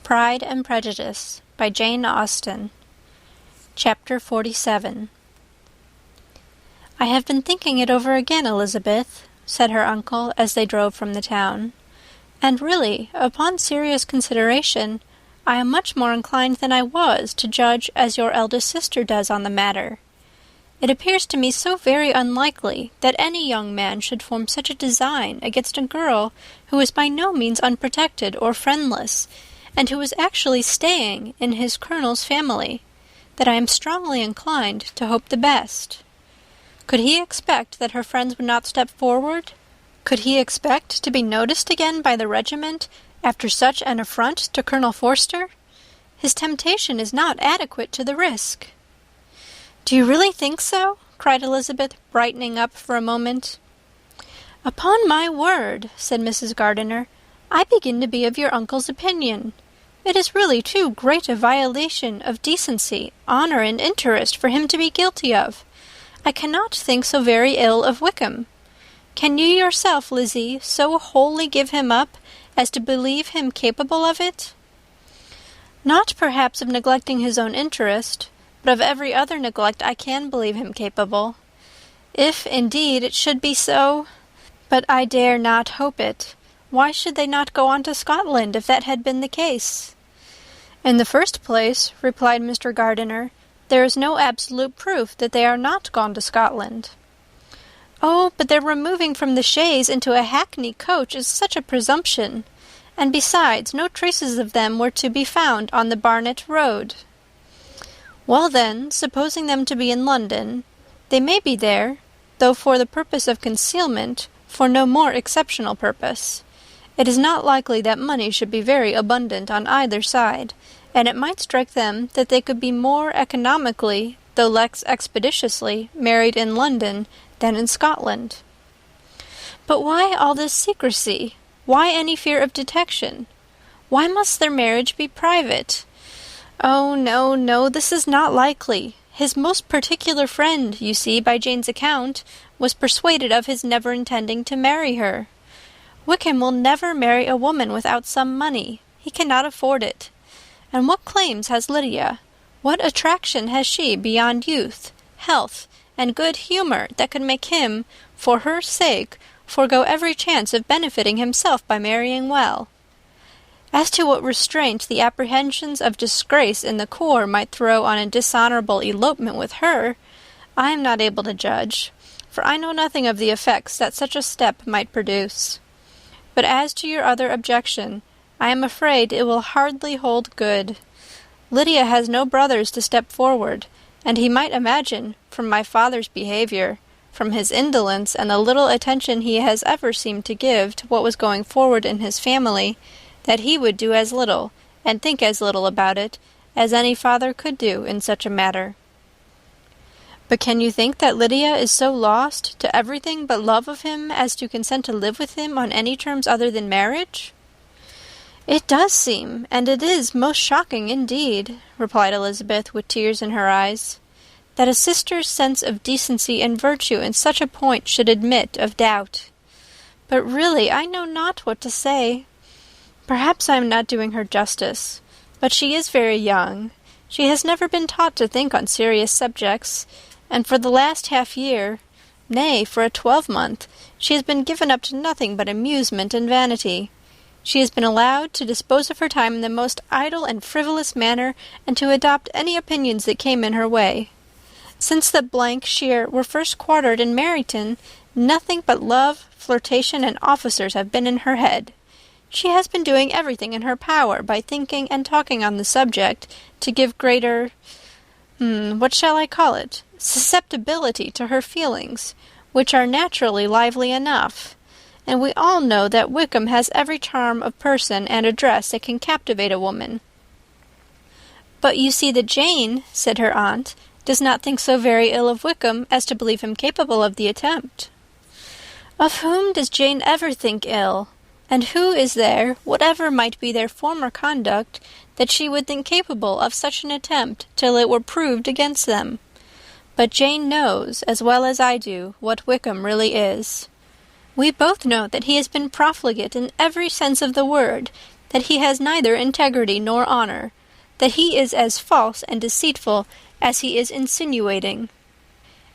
Pride and Prejudice by Jane Austen. Chapter 47. "I have been thinking it over again, Elizabeth," said her uncle as they drove from the town, "and really, upon serious consideration, I am much more inclined than I was to judge as your eldest sister does on the matter. It appears to me so very unlikely that any young man should form such a design against a girl who is by no means unprotected or friendless, and who is actually staying in his colonel's family, that I am strongly inclined to hope the best. Could he expect that her friends would not step forward? Could he expect to be noticed again by the regiment after such an affront to Colonel Forster? His temptation is not adequate to the risk." "Do you really think so?" cried Elizabeth, brightening up for a moment. "Upon my word," said Mrs. Gardiner, "I begin to be of your uncle's opinion. It is really too great a violation of decency, honour, and interest for him to be guilty of. I cannot think so very ill of Wickham. Can you yourself, Lizzie, so wholly give him up as to believe him capable of it?" "Not perhaps of neglecting his own interest, but of every other neglect I can believe him capable. If, indeed, it should be so, but I dare not hope it. Why should they not go on to Scotland if that had been the case?" "In the first place," replied Mr. Gardiner, "there is no absolute proof that they are not gone to Scotland." "Oh, but their removing from the chaise into a hackney coach is such a presumption, and besides, no traces of them were to be found on the Barnet road." "Well then, supposing them to be in London, they may be there, though for the purpose of concealment, for no more exceptional purpose. It is not likely that money should be very abundant on either side, and it might strike them that they could be more economically, though less expeditiously, married in London than in Scotland." "But why all this secrecy? Why any fear of detection? Why must their marriage be private? Oh, no, this is not likely. His most particular friend, you see, by Jane's account, was persuaded of his never intending to marry her. Wickham will never marry a woman without some money. He cannot afford it. And what claims has Lydia? What attraction has she beyond youth, health, and good humour that could make him, for her sake, forego every chance of benefiting himself by marrying well? As to what restraint the apprehensions of disgrace in the corps might throw on a dishonourable elopement with her, I am not able to judge, for I know nothing of the effects that such a step might produce. But as to your other objection, I am afraid it will hardly hold good. Lydia has no brothers to step forward, and he might imagine, from my father's behaviour, from his indolence and the little attention he has ever seemed to give to what was going forward in his family, that he would do as little, and think as little about it, as any father could do in such a matter." "But can you think that Lydia is so lost to everything but love of him as to consent to live with him on any terms other than marriage?" "It does seem, and it is most shocking indeed," replied Elizabeth, with tears in her eyes, "that a sister's sense of decency and virtue in such a point should admit of doubt. But really I know not what to say. Perhaps I am not doing her justice, but she is very young. She has never been taught to think on serious subjects, and for the last half-year, nay, for a 12-month, she has been given up to nothing but amusement and vanity. She has been allowed to dispose of her time in the most idle and frivolous manner, and to adopt any opinions that came in her way. Since the Shire were first quartered in Meryton, nothing but love, flirtation, and officers have been in her head. She has been doing everything in her power by thinking and talking on the subject to give greater, what shall I call it, susceptibility to her feelings, which are naturally lively enough. And we all know that Wickham has every charm of person and address that can captivate a woman." "But you see that Jane," said her aunt, "does not think so very ill of Wickham as to believe him capable of the attempt." "Of whom does Jane ever think ill? And who is there, whatever might be their former conduct, that she would think capable of such an attempt till it were proved against them? But Jane knows, as well as I do, what Wickham really is. We both know that he has been profligate in every sense of the word, that he has neither integrity nor honor, that he is as false and deceitful as he is insinuating."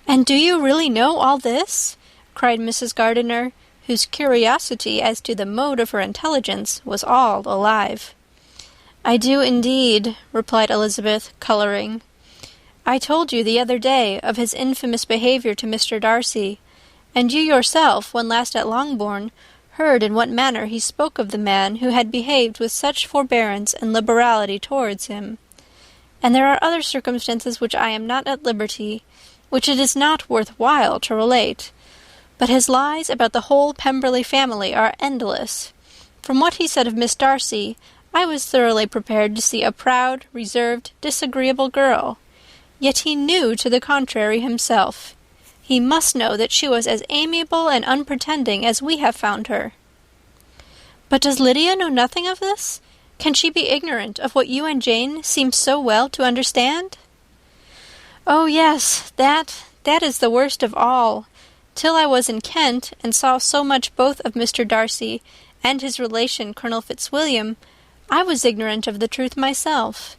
"And do you really know all this?" cried Mrs. Gardiner, whose curiosity as to the mode of her intelligence was all alive. "I do indeed," replied Elizabeth, colouring. "I told you the other day of his infamous behaviour to Mr. Darcy, and you yourself, when last at Longbourn, heard in what manner he spoke of the man who had behaved with such forbearance and liberality towards him. And there are other circumstances which I am not at liberty, which it is not worth while to relate. But his lies about the whole Pemberley family are endless. From what he said of Miss Darcy, I was thoroughly prepared to see a proud, reserved, disagreeable girl. Yet he knew to the contrary himself. He must know that she was as amiable and unpretending as we have found her." "But does Lydia know nothing of this? Can she be ignorant of what you and Jane seem so well to understand?" "Oh, yes, that is the worst of all. Till I was in Kent, and saw so much both of Mr. Darcy and his relation Colonel Fitzwilliam, I was ignorant of the truth myself.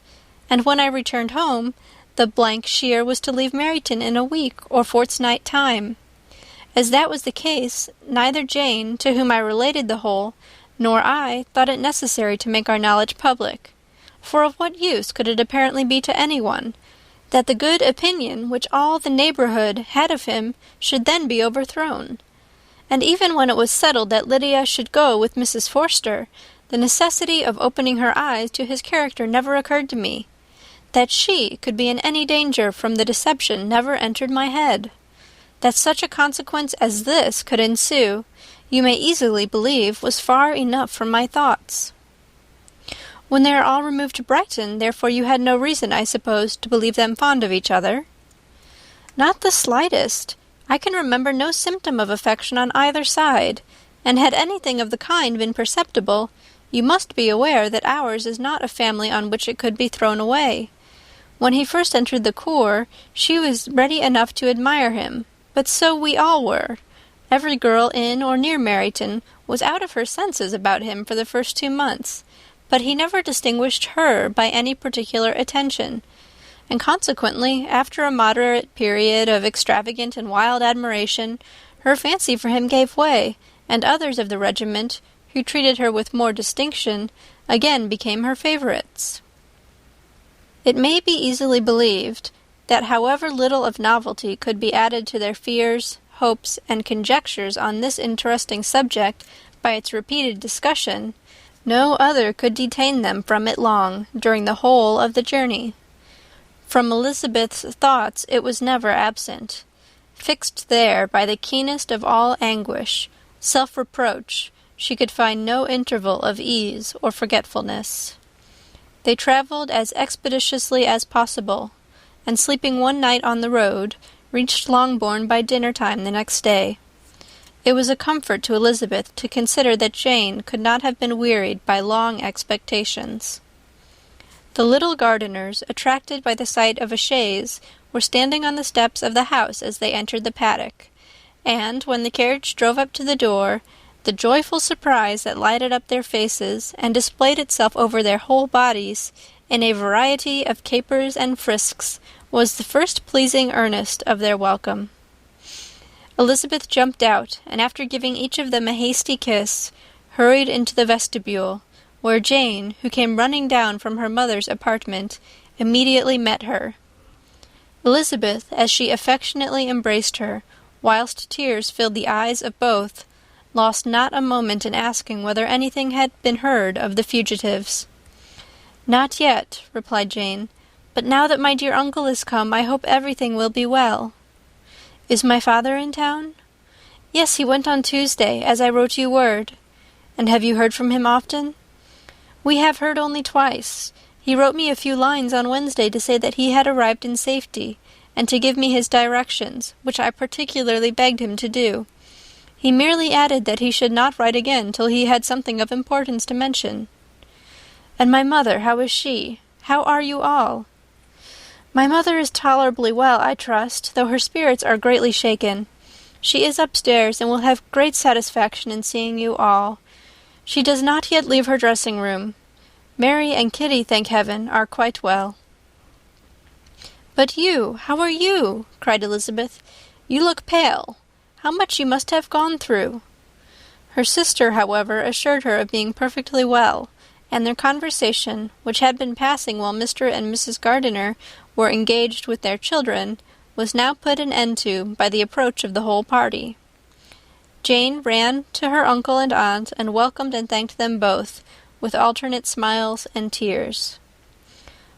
And when I returned home, the shear was to leave Meryton in a week or fortnight time. As that was the case, neither Jane, to whom I related the whole, nor I thought it necessary to make our knowledge public. For of what use could it apparently be to anyone, that the good opinion which all the neighbourhood had of him should then be overthrown? And even when it was settled that Lydia should go with Mrs. Forster, the necessity of opening her eyes to his character never occurred to me. That she could be in any danger from the deception never entered my head. That such a consequence as this could ensue, you may easily believe, was far enough from my thoughts." "When they are all removed to Brighton, therefore you had no reason, I suppose, to believe them fond of each other?" "Not the slightest. I can remember no symptom of affection on either side, and had anything of the kind been perceptible, you must be aware that ours is not a family on which it could be thrown away. When he first entered the corps, she was ready enough to admire him, but so we all were. Every girl in or near Meryton was out of her senses about him for the first 2 months, but he never distinguished her by any particular attention, and consequently, after a moderate period of extravagant and wild admiration, her fancy for him gave way, and others of the regiment, who treated her with more distinction, again became her favourites." It may be easily believed that however little of novelty could be added to their fears, hopes, and conjectures on this interesting subject by its repeated discussion, no other could detain them from it long during the whole of the journey. From Elizabeth's thoughts it was never absent. Fixed there by the keenest of all anguish, self-reproach, she could find no interval of ease or forgetfulness. They travelled as expeditiously as possible, and sleeping one night on the road, reached Longbourn by dinner-time the next day. It was a comfort to Elizabeth to consider that Jane could not have been wearied by long expectations. The little Gardiners, attracted by the sight of a chaise, were standing on the steps of the house as they entered the paddock, and, when the carriage drove up to the door, the joyful surprise that lighted up their faces and displayed itself over their whole bodies in a variety of capers and frisks was the first pleasing earnest of their welcome. Elizabeth jumped out, and after giving each of them a hasty kiss, hurried into the vestibule, where Jane, who came running down from her mother's apartment, immediately met her. Elizabeth, as she affectionately embraced her, whilst tears filled the eyes of both, lost not a moment in asking whether anything had been heard of the fugitives. "Not yet," replied Jane, "but now that my dear uncle is come, I hope everything will be well." "Is my father in town?" "Yes, he went on Tuesday, as I wrote you word." "And have you heard from him often?" "We have heard only twice. He wrote me a few lines on Wednesday to say that he had arrived in safety, and to give me his directions, which I particularly begged him to do. He merely added that he should not write again till he had something of importance to mention." "And my mother, how is she? How are you all?" "My mother is tolerably well, I trust, though her spirits are greatly shaken. She is upstairs, and will have great satisfaction in seeing you all. She does not yet leave her dressing-room. Mary and Kitty, thank heaven, are quite well." "But you, how are you?" cried Elizabeth. "You look pale. How much you must have gone through." Her sister, however, assured her of being perfectly well, and their conversation, which had been passing while Mr. and Mrs. Gardiner were engaged with their children, was now put an end to by the approach of the whole party. Jane ran to her uncle and aunt, and welcomed and thanked them both, with alternate smiles and tears.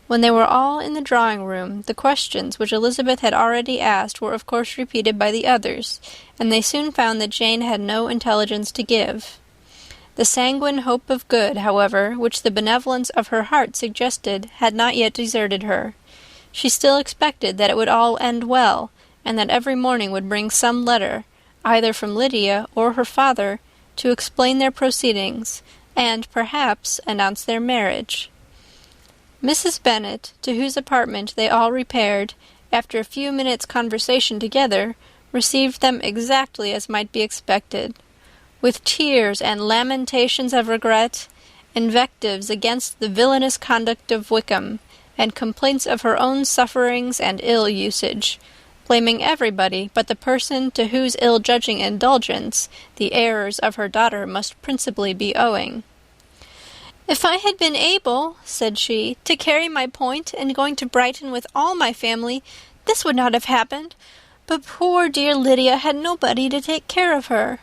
When they were all in the drawing-room, the questions which Elizabeth had already asked were of course repeated by the others, and they soon found that Jane had no intelligence to give. The sanguine hope of good, however, which the benevolence of her heart suggested, had not yet deserted her. She still expected that it would all end well, and that every morning would bring some letter, either from Lydia or her father, to explain their proceedings, and, perhaps, announce their marriage. Mrs. Bennet, to whose apartment they all repaired, after a few minutes' conversation together, received them exactly as might be expected. With tears and lamentations of regret, invectives against the villainous conduct of Wickham, and complaints of her own sufferings and ill usage, blaming everybody but the person to whose ill-judging indulgence the errors of her daughter must principally be owing. "If I had been able," said she, "to carry my point in going to Brighton with all my family, this would not have happened. But poor dear Lydia had nobody to take care of her.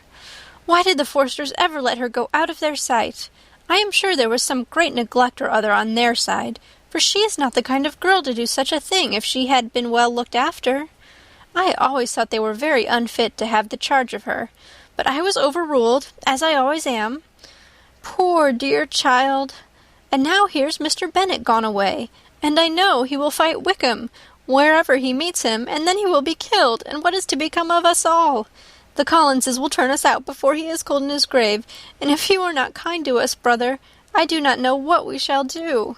Why did the Forsters ever let her go out of their sight? I am sure there was some great neglect or other on their side, for she is not the kind of girl to do such a thing if she had been well looked after. I always thought they were very unfit to have the charge of her, but I was overruled, as I always am. Poor dear child! And now here's Mr. Bennet gone away, and I know he will fight Wickham wherever he meets him, and then he will be killed, and what is to become of us all? The Collinses will turn us out before he is cold in his grave, and if you are not kind to us, brother, I do not know what we shall do."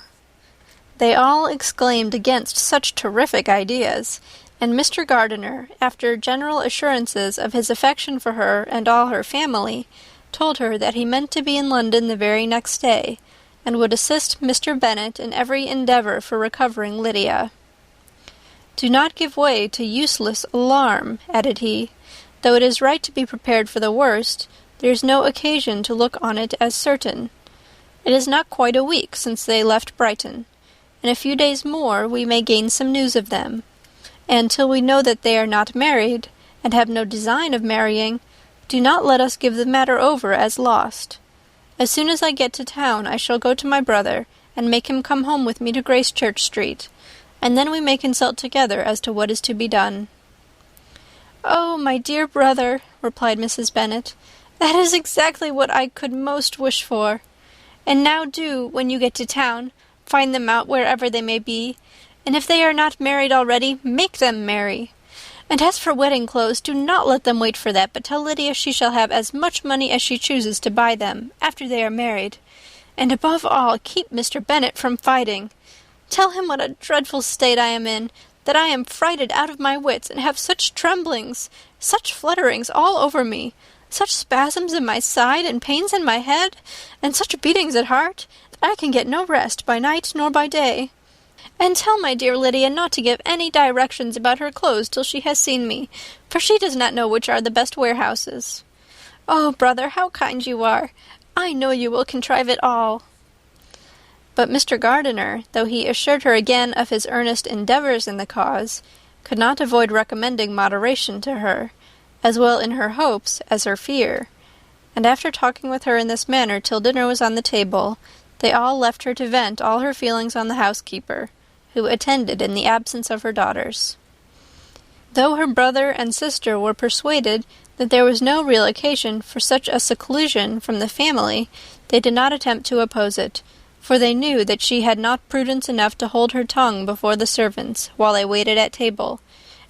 They all exclaimed against such terrific ideas, and Mr. Gardiner, after general assurances of his affection for her and all her family, told her that he meant to be in London the very next day, and would assist Mr. Bennet in every endeavour for recovering Lydia. "Do not give way to useless alarm," added he. "Though it is right to be prepared for the worst, there is no occasion to look on it as certain. It is not quite a week since they left Brighton. In a few days more we may gain some news of them, and till we know that they are not married, and have no design of marrying, do not let us give the matter over as lost. As soon as I get to town I shall go to my brother, and make him come home with me to Gracechurch Street, and then we may consult together as to what is to be done." "Oh, my dear brother," replied Mrs. Bennet, "that is exactly what I could most wish for. And now do, when you get to town, find them out wherever they may be, and if they are not married already, make them marry. And as for wedding clothes, do not let them wait for that, but tell Lydia she shall have as much money as she chooses to buy them, after they are married. And above all, keep Mr. Bennet from fighting. Tell him what a dreadful state I am in, that I am frighted out of my wits, and have such tremblings, such flutterings all over me, such spasms in my side, and pains in my head, and such beatings at heart, that I can get no rest by night nor by day. And tell my dear Lydia not to give any directions about her clothes till she has seen me, for she does not know which are the best warehouses. Oh, brother, how kind you are! I know you will contrive it all." But Mr. Gardiner, though he assured her again of his earnest endeavours in the cause, could not avoid recommending moderation to her, as well in her hopes as her fear, and after talking with her in this manner till dinner was on the table, they all left her to vent all her feelings on the housekeeper, who attended in the absence of her daughters. Though her brother and sister were persuaded that there was no real occasion for such a seclusion from the family, they did not attempt to oppose it, for they knew that she had not prudence enough to hold her tongue before the servants while they waited at table,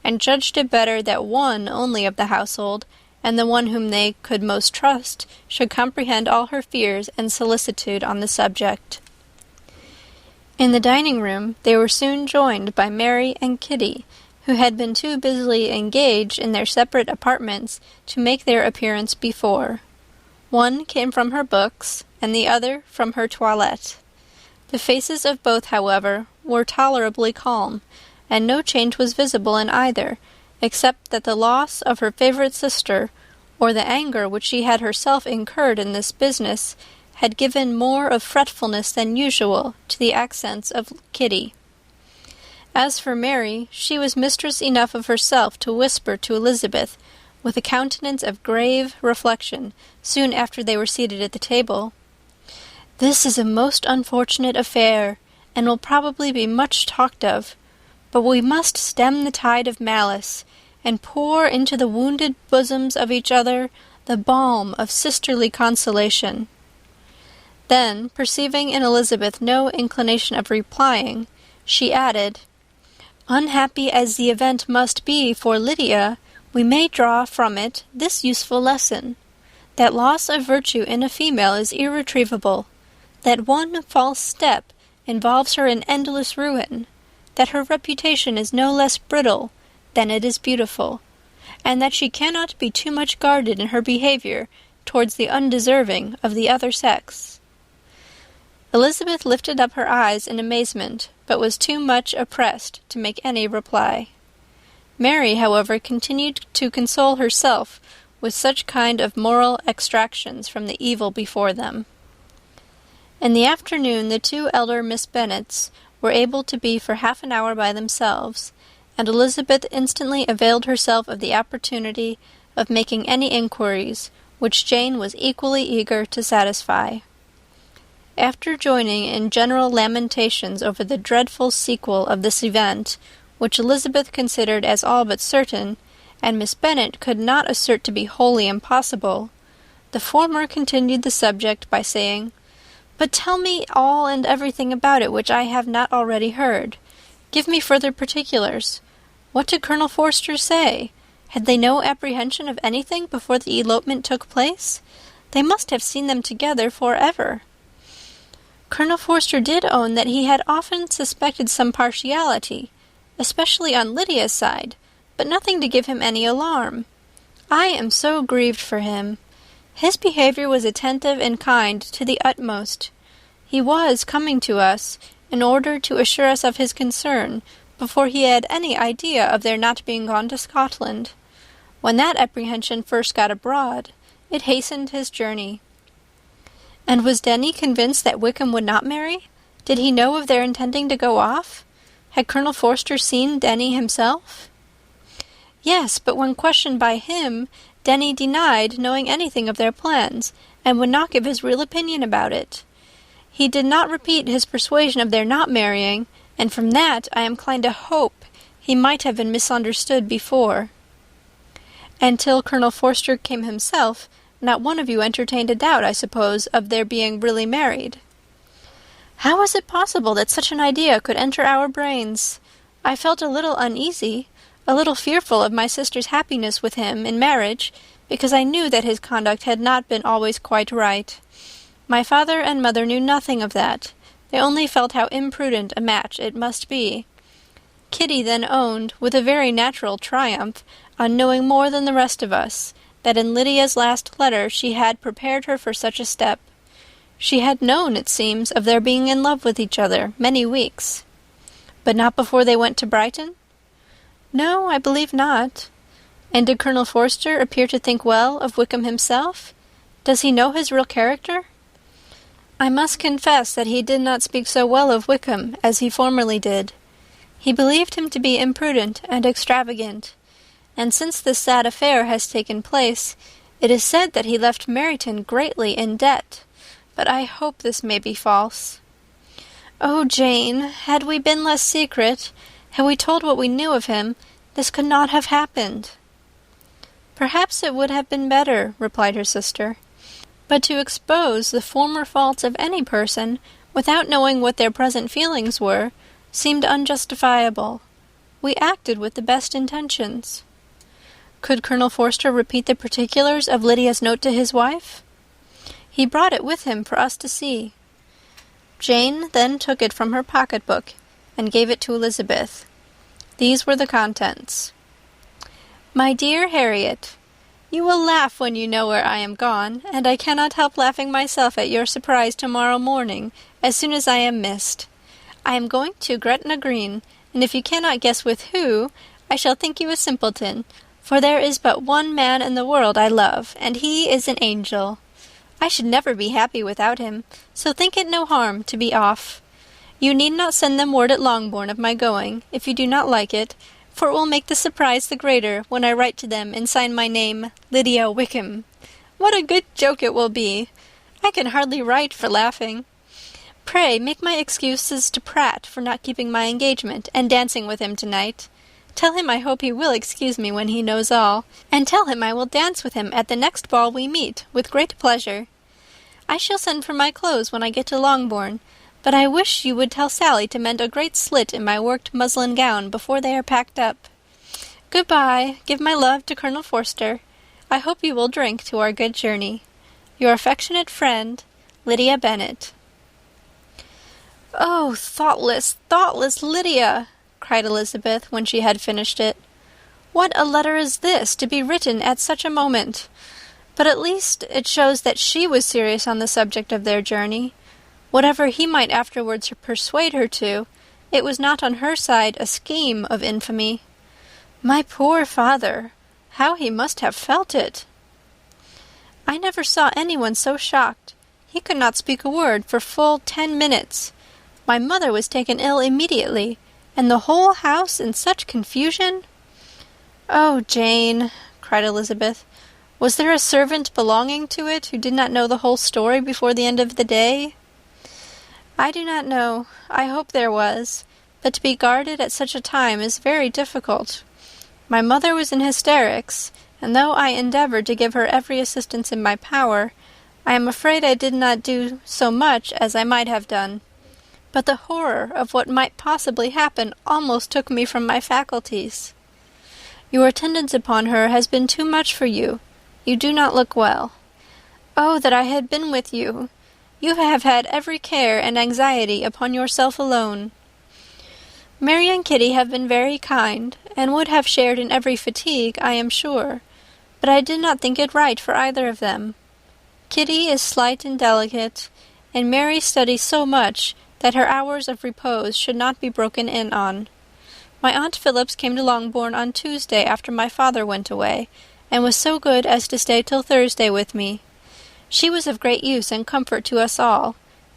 and judged it better that one only of the household, and the one whom they could most trust, should comprehend all her fears and solicitude on the subject. In the dining-room they were soon joined by Mary and Kitty, who had been too busily engaged in their separate apartments to make their appearance before. One came from her books, and the other from her toilette. The faces of both, however, were tolerably calm, and no change was visible in either, except that the loss of her favourite sister, or the anger which she had herself incurred in this business, had given more of fretfulness than usual to the accents of Kitty. As for Mary, she was mistress enough of herself to whisper to Elizabeth, with a countenance of grave reflection, soon after they were seated at the table, "This is a most unfortunate affair, and will probably be much talked of, but we must stem the tide of malice, and pour into the wounded bosoms of each other the balm of sisterly consolation." Then, perceiving in Elizabeth no inclination of replying, she added, "Unhappy as the event must be for Lydia, we may draw from it this useful lesson, that loss of virtue in a female is irretrievable, that one false step involves her in endless ruin, that her reputation is no less brittle than it is beautiful, and that she cannot be too much guarded in her behaviour towards the undeserving of the other sex." Elizabeth lifted up her eyes in amazement, but was too much oppressed to make any reply. Mary, however, continued to console herself with such kind of moral extractions from the evil before them. In the afternoon the two elder Miss Bennets were able to be for half an hour by themselves, and Elizabeth instantly availed herself of the opportunity of making any inquiries, which Jane was equally eager to satisfy. After joining in general lamentations over the dreadful sequel of this event, which Elizabeth considered as all but certain, and Miss Bennet could not assert to be wholly impossible, the former continued the subject by saying, "But tell me all and everything about it which I have not already heard. Give me further particulars. What did Colonel Forster say? Had they no apprehension of anything before the elopement took place? They must have seen them together for ever." "Colonel Forster did own that he had often suspected some partiality, especially on Lydia's side, but nothing to give him any alarm. I am so grieved for him. His behaviour was attentive and kind to the utmost. He was coming to us, in order to assure us of his concern, before he had any idea of their not being gone to Scotland. When that apprehension first got abroad, it hastened his journey." "And was Denny convinced that Wickham would not marry? Did he know of their intending to go off? Had Colonel Forster seen Denny himself?" "Yes, but when questioned by him, Denny denied knowing anything of their plans, and would not give his real opinion about it. He did not repeat his persuasion of their not marrying, and from that I am inclined to hope he might have been misunderstood before." "And till Colonel Forster came himself, not one of you entertained a doubt, I suppose, of their being really married?" "How was it possible that such an idea could enter our brains? I felt a little uneasy, a little fearful of my sister's happiness with him in marriage, because I knew that his conduct had not been always quite right. My father and mother knew nothing of that. They only felt how imprudent a match it must be. Kitty then owned, with a very natural triumph, on knowing more than the rest of us, that in Lydia's last letter she had prepared her for such a step. She had known, it seems, of their being in love with each other many weeks." "But not before they went to Brighton?" "No, I believe not." "And did Colonel Forster appear to think well of Wickham himself? Does he know his real character?" "I must confess that he did not speak so well of Wickham as he formerly did. He believed him to be imprudent and extravagant, and since this sad affair has taken place, it is said that he left Meryton greatly in debt, but I hope this may be false." "Oh, Jane, had we been less secret, had we told what we knew of him, this could not have happened." "Perhaps it would have been better," replied her sister. "But to expose the former faults of any person, without knowing what their present feelings were, seemed unjustifiable. We acted with the best intentions." "Could Colonel Forster repeat the particulars of Lydia's note to his wife?" "He brought it with him for us to see." Jane then took it from her pocket-book and gave it to Elizabeth. These were the contents. "My dear Harriet, You will laugh when you know where I am gone, and I cannot help laughing myself at your surprise tomorrow morning, as soon as I am missed. I am going to Gretna Green, and if you cannot guess with who, I shall think you a simpleton, for there is but one man in the world I love, and he is an angel. I should never be happy without him, so think it no harm to be off. You need not send them word at Longbourn of my going, if you do not like it, for it will make the surprise the greater when I write to them and sign my name Lydia Wickham. What a good joke it will be! I can hardly write for laughing. Pray make my excuses to Pratt for not keeping my engagement and dancing with him tonight. Tell him I hope he will excuse me when he knows all, and tell him I will dance with him at the next ball we meet, with great pleasure. I shall send for my clothes when I get to Longbourn, but I wish you would tell Sally to mend a great slit in my worked muslin gown before they are packed up. Good-bye. Give my love to Colonel Forster. I hope you will drink to our good journey. Your affectionate friend, Lydia Bennet. "Oh, thoughtless, thoughtless Lydia!" cried Elizabeth, when she had finished it. "What a letter is this, to be written at such a moment! But at least it shows that she was serious on the subject of their journey. Whatever he might afterwards persuade her to, it was not on her side a scheme of infamy. My poor father! How he must have felt it! I never saw anyone so shocked. He could not speak a word for full 10 minutes. My mother was taken ill immediately, and the whole house in such confusion." "Oh, Jane," cried Elizabeth, "was there a servant belonging to it who did not know the whole story before the end of the day?" "I do not know. I hope there was, but to be guarded at such a time is very difficult. My mother was in hysterics, and though I endeavoured to give her every assistance in my power, I am afraid I did not do so much as I might have done. But the horror of what might possibly happen almost took me from my faculties. Your attendance upon her has been too much for you. You do not look well. Oh, that I had been with you! You have had every care and anxiety upon yourself alone. Mary and Kitty have been very kind, and would have shared in every fatigue, I am sure, but I did not think it right for either of them. Kitty is slight and delicate, and Mary studies so much that her hours of repose should not be broken in on. My Aunt Phillips came to Longbourn on Tuesday after my father went away, and was so good as to stay till Thursday with me. She was of great use and comfort to us all,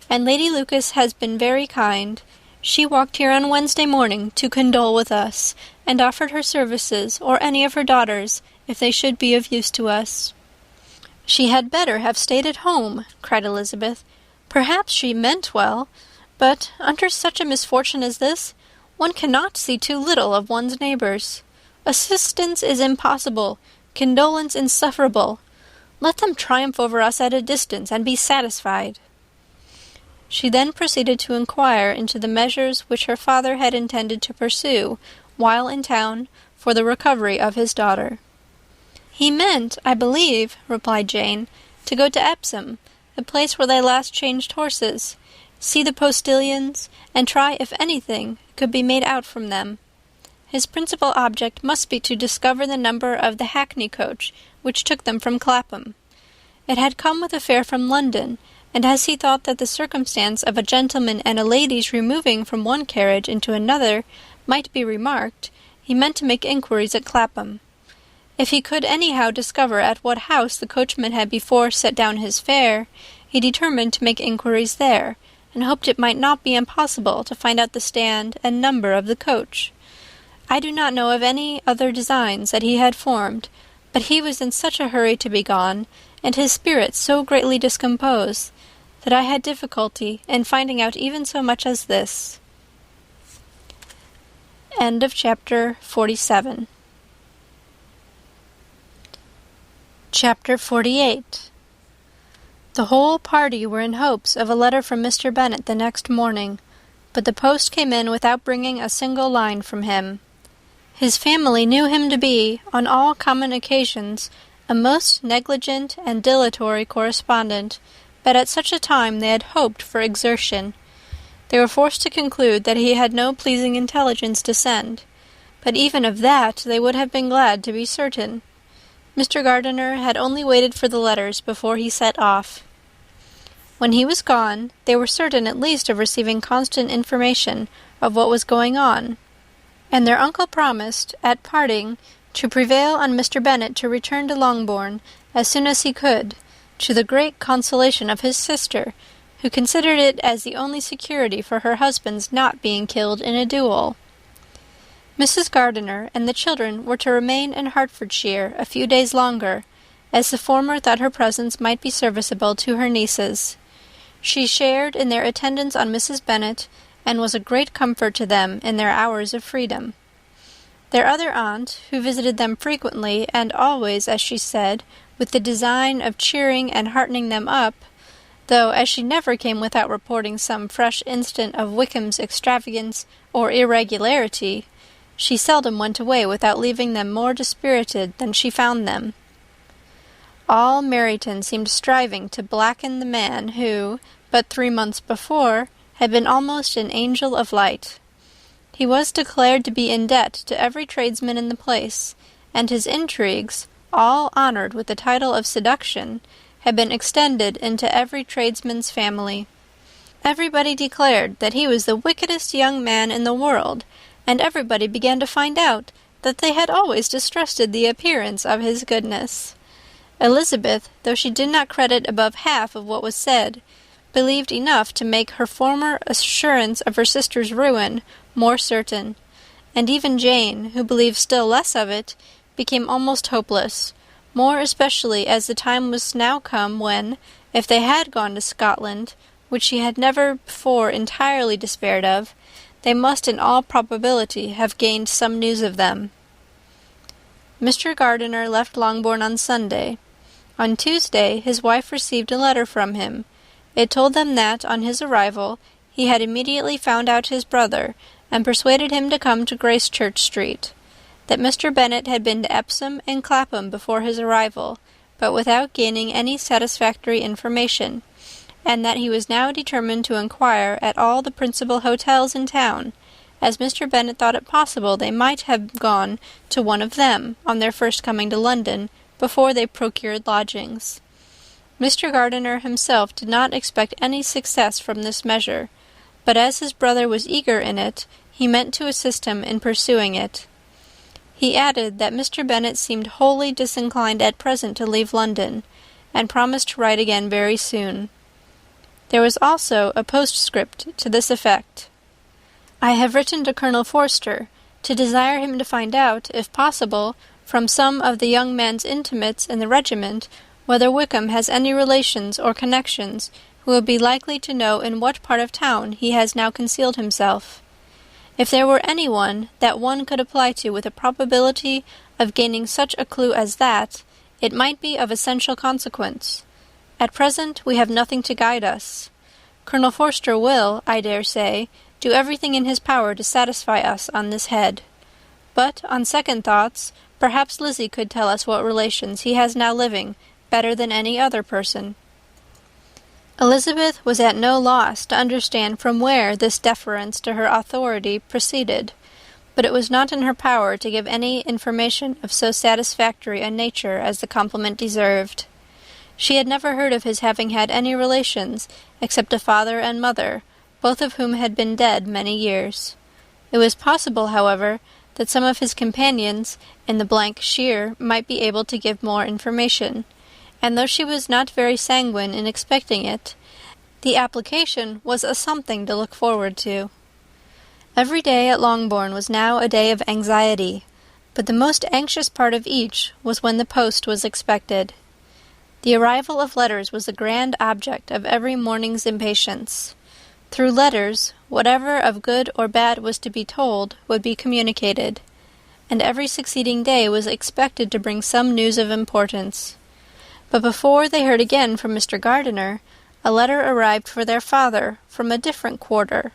and Lady Lucas has been very kind. She walked here on Wednesday morning to condole with us, and offered her services, or any of her daughters, if they should be of use to us." "She had better have stayed at home," cried Elizabeth. "Perhaps she meant well, but under such a misfortune as this, one cannot see too little of one's neighbours. Assistance is impossible, condolence insufferable. Let them triumph over us at a distance, and be satisfied." She then proceeded to inquire into the measures which her father had intended to pursue, while in town, for the recovery of his daughter. "He meant, I believe," replied Jane, "to go to Epsom, the place where they last changed horses, see the postilions, and try if anything could be made out from them. His principal object must be to discover the number of the hackney coach which took them from Clapham. It had come with a fare from London, and as he thought that the circumstance of a gentleman and a lady's removing from one carriage into another might be remarked, he meant to make inquiries at Clapham. If he could anyhow discover at what house the coachman had before set down his fare, he determined to make inquiries there, and hoped it might not be impossible to find out the stand and number of the coach. I do not know of any other designs that he had formed, but he was in such a hurry to be gone, and his spirits so greatly discomposed, that I had difficulty in finding out even so much as this." End of chapter 47. Chapter 48. The whole party were in hopes of a letter from Mr. Bennet the next morning, but the post came in without bringing a single line from him. His family knew him to be, on all common occasions, a most negligent and dilatory correspondent, but at such a time they had hoped for exertion. They were forced to conclude that he had no pleasing intelligence to send, but even of that they would have been glad to be certain. Mr. Gardiner had only waited for the letters before he set off. When he was gone, they were certain at least of receiving constant information of what was going on, and their uncle promised, at parting, to prevail on Mr. Bennet to return to Longbourn as soon as he could, to the great consolation of his sister, who considered it as the only security for her husband's not being killed in a duel. Mrs. Gardiner and the children were to remain in Hertfordshire a few days longer, as the former thought her presence might be serviceable to her nieces. She shared in their attendance on Mrs. Bennet, and was a great comfort to them in their hours of freedom. Their other aunt, who visited them frequently, and always, as she said, with the design of cheering and heartening them up, though as she never came without reporting some fresh instance of Wickham's extravagance or irregularity, she seldom went away without leaving them more dispirited than she found them. All Meryton seemed striving to blacken the man who, but 3 months before, had been almost an angel of light. He was declared to be in debt to every tradesman in the place, and his intrigues, all honoured with the title of seduction, had been extended into every tradesman's family. Everybody declared that he was the wickedest young man in the world, and everybody began to find out that they had always distrusted the appearance of his goodness. Elizabeth, though she did not credit above half of what was said, believed enough to make her former assurance of her sister's ruin more certain, and even Jane, who believed still less of it, became almost hopeless, more especially as the time was now come when, if they had gone to Scotland, which she had never before entirely despaired of, they must in all probability have gained some news of them. Mr. Gardiner left Longbourn on Sunday. On Tuesday his wife received a letter from him. It told them that, on his arrival, he had immediately found out his brother, and persuaded him to come to Gracechurch Street; that Mr. Bennet had been to Epsom and Clapham before his arrival, but without gaining any satisfactory information, and that he was now determined to inquire at all the principal hotels in town, as Mr. Bennet thought it possible they might have gone to one of them, on their first coming to London, before they procured lodgings. Mr. Gardiner himself did not expect any success from this measure, but as his brother was eager in it, he meant to assist him in pursuing it. He added that Mr. Bennet seemed wholly disinclined at present to leave London, and promised to write again very soon. There was also a postscript to this effect: "I have written to Colonel Forster, to desire him to find out, if possible, from some of the young man's intimates in the regiment, whether Wickham has any relations or connections who would be likely to know in what part of town he has now concealed himself. If there were any one that one could apply to with a probability of gaining such a clue as that, it might be of essential consequence. At present we have nothing to guide us. Colonel Forster will, I dare say, do everything in his power to satisfy us on this head. But, on second thoughts, perhaps Lizzie could tell us what relations he has now living, better than any other person." Elizabeth was at no loss to understand from where this deference to her authority proceeded, but it was not in her power to give any information of so satisfactory a nature as the compliment deserved. She had never heard of his having had any relations, except a father and mother, both of whom had been dead many years. It was possible, however, that some of his companions in the shire might be able to give more information, and though she was not very sanguine in expecting it, the application was a something to look forward to. Every day at Longbourn was now a day of anxiety, but the most anxious part of each was when the post was expected. The arrival of letters was the grand object of every morning's impatience. Through letters, whatever of good or bad was to be told would be communicated, and every succeeding day was expected to bring some news of importance. But before they heard again from Mr. Gardiner, a letter arrived for their father from a different quarter,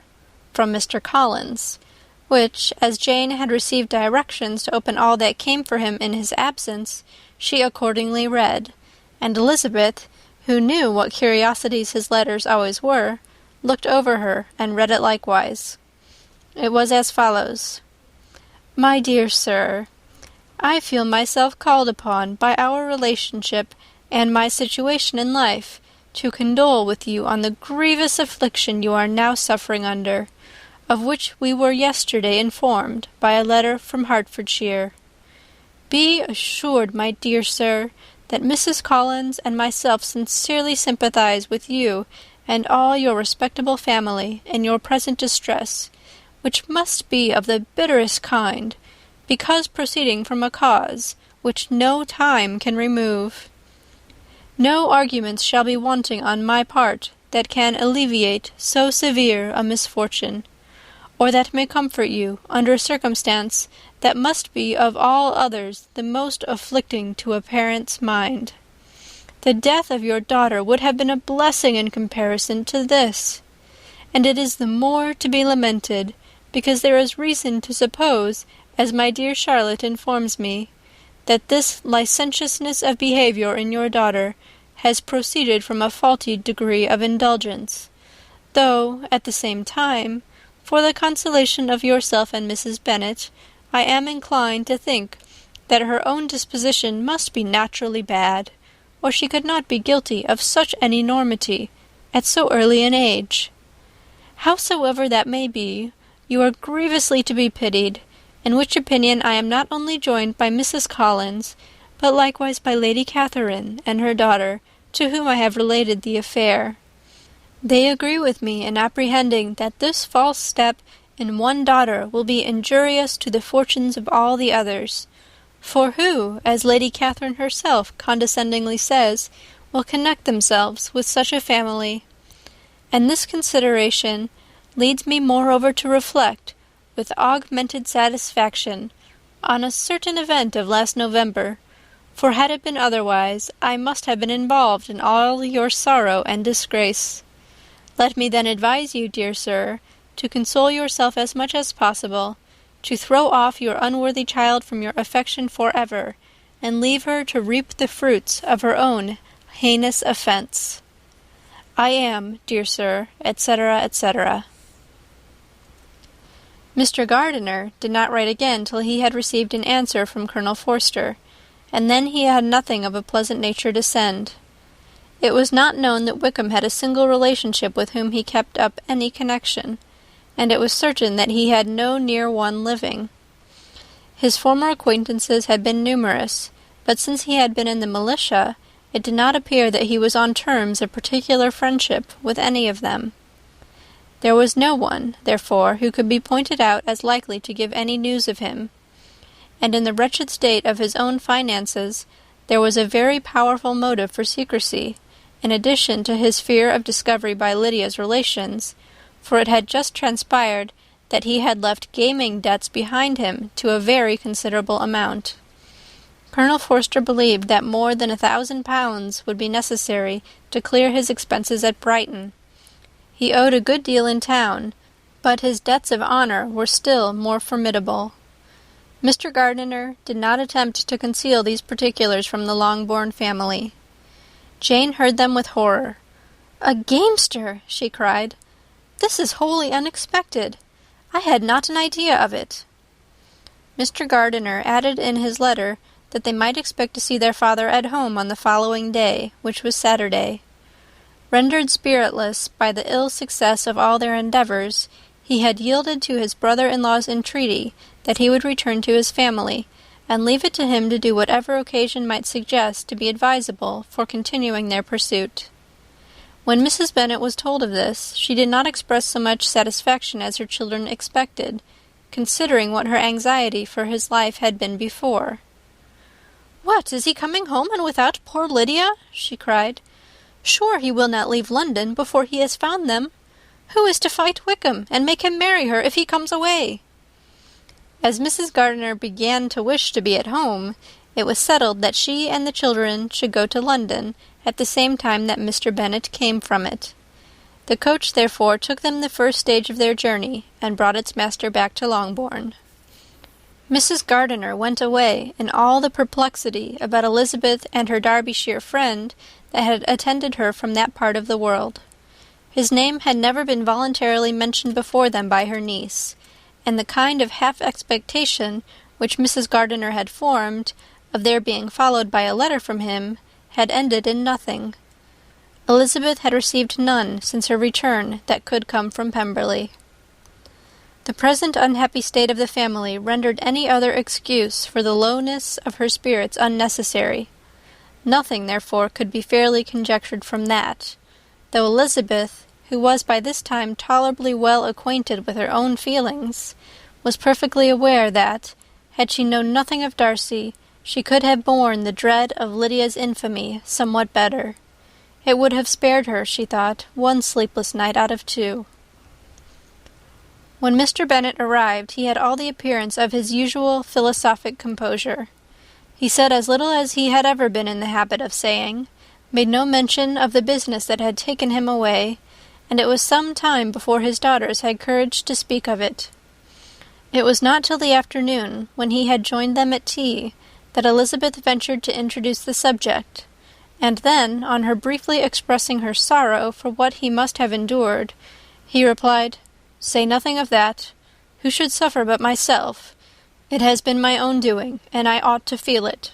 from Mr. Collins, which, as Jane had received directions to open all that came for him in his absence, she accordingly read, and Elizabeth, who knew what curiosities his letters always were, looked over her and read it likewise. It was as follows: "My dear Sir, I feel myself called upon by our relationship and my situation in life to condole with you on the grievous affliction you are now suffering under, of which we were yesterday informed by a letter from Hertfordshire. Be assured, my dear sir, that Mrs. Collins and myself sincerely sympathize with you and all your respectable family in your present distress, which must be of the bitterest kind, because proceeding from a cause which no time can remove. No arguments shall be wanting on my part that can alleviate so severe a misfortune, or that may comfort you under a circumstance that must be of all others the most afflicting to a parent's mind. The death of your daughter would have been a blessing in comparison to this, and it is the more to be lamented, because there is reason to suppose, as my dear Charlotte informs me, that this licentiousness of behaviour in your daughter has proceeded from a faulty degree of indulgence, though, at the same time, for the consolation of yourself and Mrs. Bennet, I am inclined to think that her own disposition must be naturally bad, or she could not be guilty of such an enormity at so early an age. Howsoever that may be, you are grievously to be pitied, in which opinion I am not only joined by Mrs. Collins, but likewise by Lady Catherine and her daughter, to whom I have related the affair. They agree with me in apprehending that this false step in one daughter will be injurious to the fortunes of all the others, for who, as Lady Catherine herself condescendingly says, will connect themselves with such a family? And this consideration leads me moreover to reflect, with augmented satisfaction, on a certain event of last November, for had it been otherwise, I must have been involved in all your sorrow and disgrace. Let me then advise you, dear sir, to console yourself as much as possible, to throw off your unworthy child from your affection for ever, and leave her to reap the fruits of her own heinous offence. I am, dear sir, etc., etc. Mr. Gardiner did not write again till he had received an answer from Colonel Forster, and then he had nothing of a pleasant nature to send. It was not known that Wickham had a single relationship with whom he kept up any connection, and it was certain that he had no near one living. His former acquaintances had been numerous, but since he had been in the militia, it did not appear that he was on terms of particular friendship with any of them. There was no one, therefore, who could be pointed out as likely to give any news of him, and in the wretched state of his own finances, there was a very powerful motive for secrecy, in addition to his fear of discovery by Lydia's relations, for it had just transpired that he had left gaming debts behind him to a very considerable amount. Colonel Forster believed that more than £1,000 would be necessary to clear his expenses at Brighton. He owed a good deal in town, but his debts of honour were still more formidable. Mr. Gardiner did not attempt to conceal these particulars from the Longbourn family. Jane heard them with horror. "A gamester!" she cried. "This is wholly unexpected. I had not an idea of it." Mr. Gardiner added in his letter that they might expect to see their father at home on the following day, which was Saturday. Rendered spiritless by the ill success of all their endeavours, he had yielded to his brother-in-law's entreaty that he would return to his family, and leave it to him to do whatever occasion might suggest to be advisable for continuing their pursuit. When Mrs. Bennet was told of this, she did not express so much satisfaction as her children expected, considering what her anxiety for his life had been before. "What, is he coming home and without poor Lydia?" she cried. "Sure he will not leave London before he has found them. Who is to fight Wickham, and make him marry her if he comes away?" As Mrs. Gardiner began to wish to be at home, it was settled that she and the children should go to London at the same time that Mr. Bennet came from it. The coach therefore took them the first stage of their journey, and brought its master back to Longbourn. Mrs. Gardiner went away in all the perplexity about Elizabeth and her Derbyshire friend that had attended her from that part of the world. His name had never been voluntarily mentioned before them by her niece, and the kind of half-expectation which Mrs. Gardiner had formed, of their being followed by a letter from him, had ended in nothing. Elizabeth had received none since her return that could come from Pemberley. The present unhappy state of the family rendered any other excuse for the lowness of her spirits unnecessary. Nothing, therefore, could be fairly conjectured from that, though Elizabeth, who was by this time tolerably well acquainted with her own feelings, was perfectly aware that, had she known nothing of Darcy, she could have borne the dread of Lydia's infamy somewhat better. It would have spared her, she thought, one sleepless night out of 2. When Mr. Bennet arrived, he had all the appearance of his usual philosophic composure. He said as little as he had ever been in the habit of saying, made no mention of the business that had taken him away, and it was some time before his daughters had courage to speak of it. It was not till the afternoon, when he had joined them at tea, that Elizabeth ventured to introduce the subject, and then, on her briefly expressing her sorrow for what he must have endured, he replied, "Say nothing of that. Who should suffer but myself? It has been my own doing, and I ought to feel it."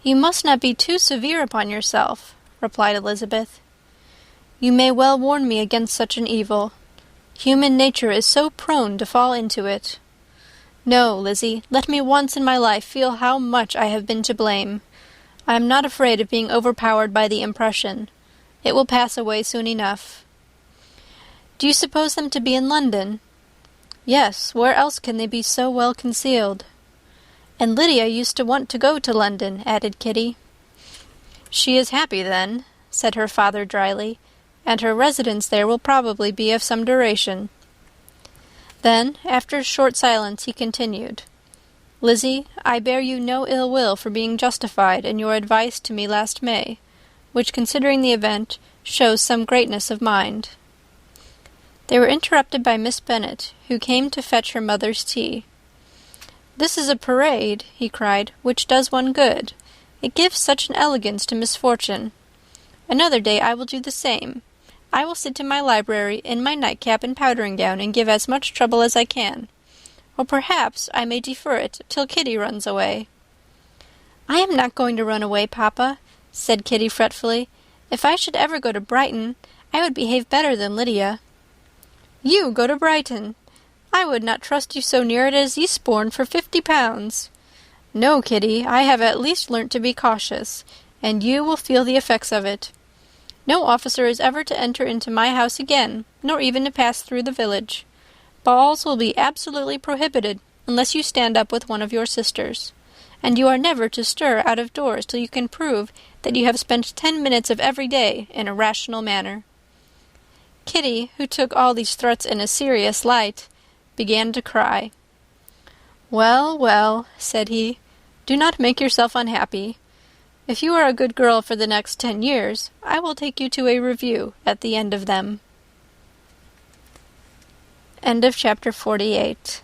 "You must not be too severe upon yourself," replied Elizabeth. "You may well warn me against such an evil. Human nature is so prone to fall into it. No, Lizzie, let me once in my life feel how much I have been to blame. I am not afraid of being overpowered by the impression. It will pass away soon enough." "Do you suppose them to be in London?" "Yes, where else can they be so well concealed?" "And Lydia used to want to go to London," added Kitty. "She is happy, then," said her father dryly, "and her residence there will probably be of some duration." Then, after a short silence, he continued, "Lizzie, I bear you no ill will for being justified in your advice to me last May, which, considering the event, shows some greatness of mind." They were interrupted by Miss Bennet, who came to fetch her mother's tea. "This is a parade," he cried, "which does one good. It gives such an elegance to misfortune. Another day I will do the same. I will sit in my library in my nightcap and powdering gown and give as much trouble as I can. Or perhaps I may defer it till Kitty runs away." "I am not going to run away, papa," said Kitty fretfully. "If I should ever go to Brighton, I would behave better than Lydia." "You go to Brighton! I would not trust you so near it as Eastbourne for 50 pounds. No, Kitty, I have at least learnt to be cautious, and you will feel the effects of it. No officer is ever to enter into my house again, nor even to pass through the village. Balls will be absolutely prohibited, unless you stand up with one of your sisters. And you are never to stir out of doors till you can prove that you have spent 10 minutes of every day in a rational manner." Kitty, who took all these threats in a serious light, began to cry. "Well, well," said he, "do not make yourself unhappy. If you are a good girl for the next 10 years, I will take you to a review at the end of them." End of chapter 48.